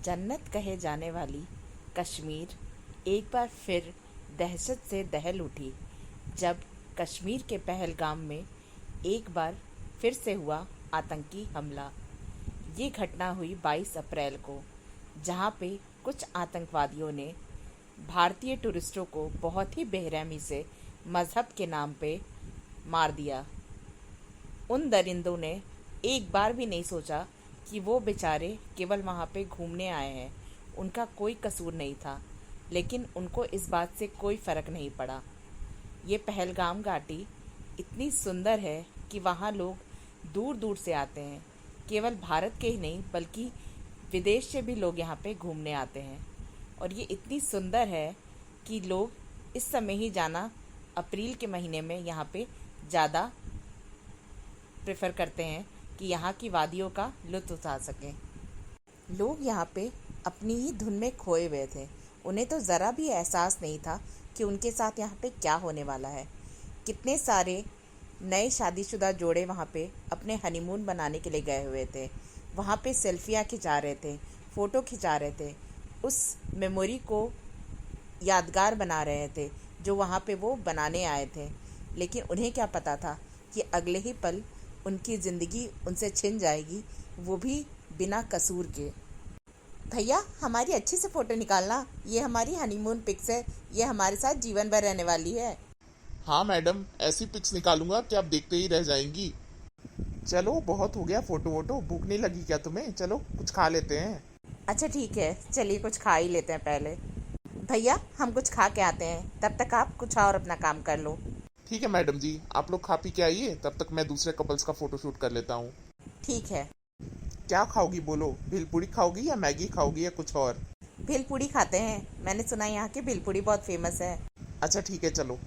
जन्नत कहे जाने वाली कश्मीर एक बार फिर दहशत से दहल उठी जब कश्मीर के पहलगाम में एक बार फिर से हुआ आतंकी हमला। ये घटना हुई 22 अप्रैल को, जहां पे कुछ आतंकवादियों ने भारतीय टूरिस्टों को बहुत ही बेरहमी से मज़हब के नाम पे मार दिया। उन दरिंदों ने एक बार भी नहीं सोचा कि वो बेचारे केवल वहाँ पे घूमने आए हैं, उनका कोई कसूर नहीं था, लेकिन उनको इस बात से कोई फ़र्क नहीं पड़ा। ये पहलगाम घाटी इतनी सुंदर है कि वहाँ लोग दूर दूर से आते हैं। केवल भारत के ही नहीं बल्कि विदेश से भी लोग यहाँ पे घूमने आते हैं। और ये इतनी सुंदर है कि लोग इस समय ही जाना, अप्रैल के महीने में यहाँ पे ज़्यादा प्रेफर करते हैं कि यहाँ की वादियों का लुत्फ़ उठा सकें। लोग यहाँ पे अपनी ही धुन में खोए हुए थे। उन्हें तो ज़रा भी एहसास नहीं था कि उनके साथ यहाँ पे क्या होने वाला है। कितने सारे नए शादीशुदा जोड़े वहाँ पे अपने हनीमून बनाने के लिए गए हुए थे। वहाँ पे सेल्फियाँ खिंचा रहे थे, फ़ोटो खिंचा रहे थे, उस मेमोरी को यादगार बना रहे थे जो वहाँ पे वो बनाने आए थे। लेकिन उन्हें क्या पता था कि अगले ही पल उनकी ज़िंदगी उनसे छिन जाएगी, वो भी बिना कसूर के। भैया, हमारी अच्छी से फ़ोटो निकालना, ये हमारी हनीमून पिक्स है, ये हमारे साथ जीवन भर रहने वाली है। हाँ मैडम, ऐसी पिक्स निकालूंगा कि आप देखते ही रह जाएंगी। चलो बहुत हो गया फोटो वोटो, भूख नहीं लगी क्या तुम्हें? चलो कुछ खा लेते हैं। अच्छा ठीक है, चलिए कुछ खा ही लेते हैं पहले। भैया, हम कुछ खा के आते हैं, तब तक आप कुछ और अपना काम कर लो। ठीक है मैडम जी, आप लोग खा पी के आइए, तब तक मैं दूसरे कपल्स का फोटो शूट कर लेता हूँ। ठीक है। क्या खाओगी बोलो? भेलपूरी खाओगी या मैगी खाओगी या कुछ और? भेलपूरी खाते हैं, मैंने सुना है यहाँ की भेलपूरी बहुत फेमस है। अच्छा ठीक है चलो।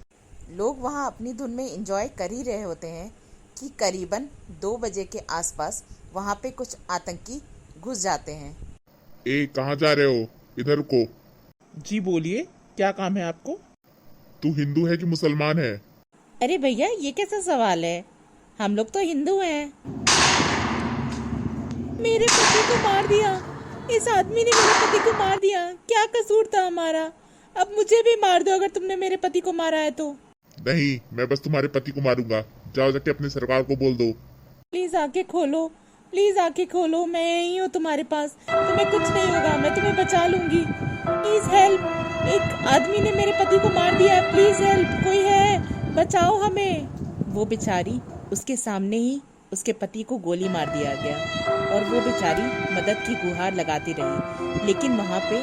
लोग वहाँ अपनी धुन में एंजॉय कर ही रहे होते हैं कि करीबन 2 बजे के आसपास वहाँ पे कुछ आतंकी घुस जाते हैं। ए, कहाँ जा रहे हो? इधर को। जी बोलिए, क्या काम है आपको? तू हिंदू है कि मुसलमान है? अरे भैया, ये कैसा सवाल है? हम लोग तो हिंदू हैं। मेरे पति को मार दिया, इस आदमी ने मेरे पति को मार दिया। क्या कसूर था हमारा? अब मुझे भी मार दो अगर तुमने मेरे पति को मारा है तो। नहीं, मैं बस तुम्हारे पति को मारूंगा। जाओ जाके अपनी सरकार को बोल दो। प्लीज आके खोलो, प्लीज आके खोलो, मैं यही हूँ तुम्हारे पास। तुम्हें कुछ नहीं होगा, मैं तुम्हें बचा लूंगी। प्लीज हेल्प, एक आदमी ने मेरे पति को मार दिया है, प्लीज हेल्प, कोई है, बचाओ हमें। वो बेचारी, उसके सामने ही उसके पति को गोली मार दिया गया और वो बेचारी मदद की गुहार लगाती रही। लेकिन वहाँ पे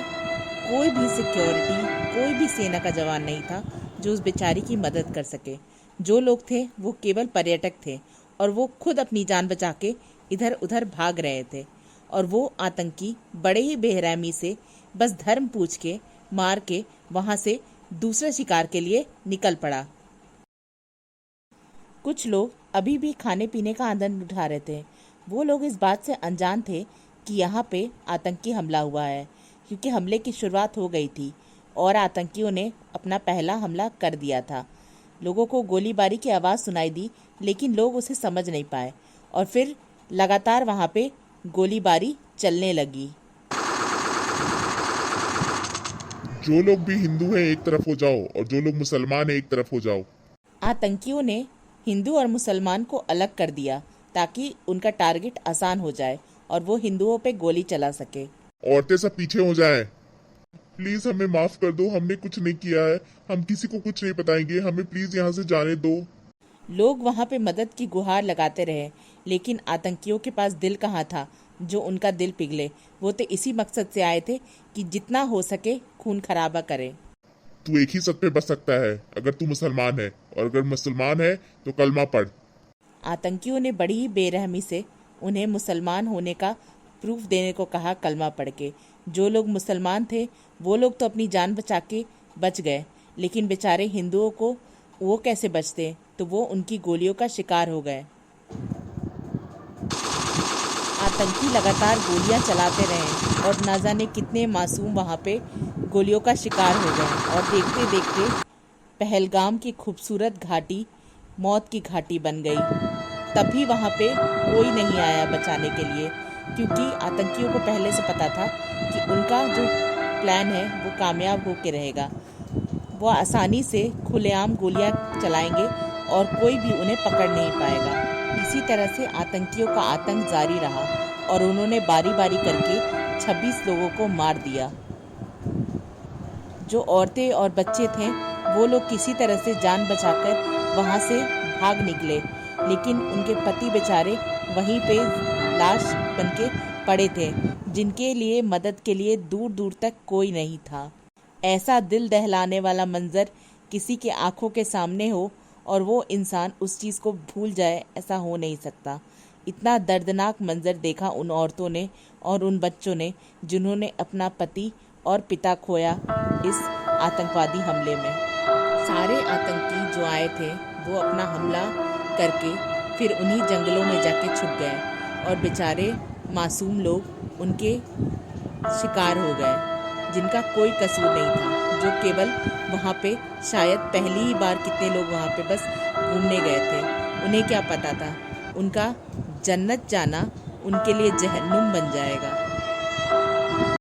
कोई भी सिक्योरिटी, कोई भी सेना का जवान नहीं था जो उस बेचारी की मदद कर सके। जो लोग थे वो केवल पर्यटक थे और वो खुद अपनी जान बचा के इधर उधर भाग रहे थे। और वो आतंकी बड़े ही बेरहमी से बस धर्म पूछ के मार के वहाँ से दूसरे शिकार के लिए निकल पड़ा। कुछ लोग अभी भी खाने पीने का आनंद उठा रहे थे। वो लोग इस बात से अनजान थे कि यहाँ पे आतंकी हमला हुआ है, क्योंकि हमले की शुरुआत हो गई थी और आतंकियों ने अपना पहला हमला कर दिया था। लोगों को गोलीबारी की आवाज़ सुनाई दी, लेकिन लोग उसे समझ नहीं पाए और फिर लगातार वहाँ पे गोलीबारी चलने लगी। जो लोग भी हिंदू हैं एक तरफ हो जाओ और जो लोग मुसलमान हैं एक तरफ हो जाओ। आतंकियों ने हिंदू और मुसलमान को अलग कर दिया ताकि उनका टारगेट आसान हो जाए और वो हिंदुओं पे गोली चला सके। औरतें सब पीछे हो जाएं। प्लीज हमें माफ कर दो, हमने कुछ नहीं किया है, हम किसी को कुछ नहीं बताएंगे, हमें प्लीज यहाँ से जाने दो। लोग वहाँ पे मदद की गुहार लगाते रहे, लेकिन आतंकियों के पास दिल कहाँ था जो उनका दिल पिघले। वो तो इसी मकसद से आए थे कि जितना हो सके खून खराबा करें। तू एक ही सत पे बच सकता है, अगर तू मुसलमान है, और अगर मुसलमान है तो कलमा पढ़। आतंकियों ने बड़ी ही बेरहमी से उन्हें मुसलमान होने का प्रूफ देने को कहा, कलमा पढ़ के। जो लोग मुसलमान थे वो लोग तो अपनी जान बचा के बच गए, लेकिन बेचारे हिंदुओं को वो कैसे बचते? तो वो उनकी गोलियों का शिकार हो गए। आतंकी लगातार गोलियां चलाते रहे और ना जाने कितने मासूम वहाँ पे गोलियों का शिकार हो गए। और देखते देखते पहलगाम की खूबसूरत घाटी मौत की घाटी बन गई। तभी वहाँ पे कोई नहीं आया बचाने के लिए। क्योंकि आतंकियों को पहले से पता था कि उनका जो प्लान है वो कामयाब होकर रहेगा। वो आसानी से खुलेआम गोलियां चलाएंगे और कोई भी उन्हें पकड़ नहीं पाएगा। इसी तरह से आतंकियों का आतंक जारी रहा और उन्होंने बारी बारी करके 26 लोगों को मार दिया। जो औरतें और बच्चे थे वो लोग किसी तरह से जान बचाकर वहाँ से भाग निकले, लेकिन उनके पति बेचारे वहीं पे लाश बनके पड़े थे, जिनके लिए मदद के लिए दूर दूर तक कोई नहीं था। ऐसा दिल दहलाने वाला मंजर किसी के आंखों के सामने हो और वो इंसान उस चीज़ को भूल जाए, ऐसा हो नहीं सकता। इतना दर्दनाक मंजर देखा उन औरतों ने और उन बच्चों ने जिन्होंने अपना पति और पिता खोया इस आतंकवादी हमले में। सारे आतंकी जो आए थे वो अपना हमला करके फिर उन्हीं जंगलों में जाके छुप गए और बेचारे मासूम लोग उनके शिकार हो गए, जिनका कोई कसूर नहीं था, जो केवल वहाँ पे शायद पहली ही बार कितने लोग वहाँ पे बस घूमने गए थे। उन्हें क्या पता था उनका जन्नत जाना उनके लिए जहन्नुम बन जाएगा।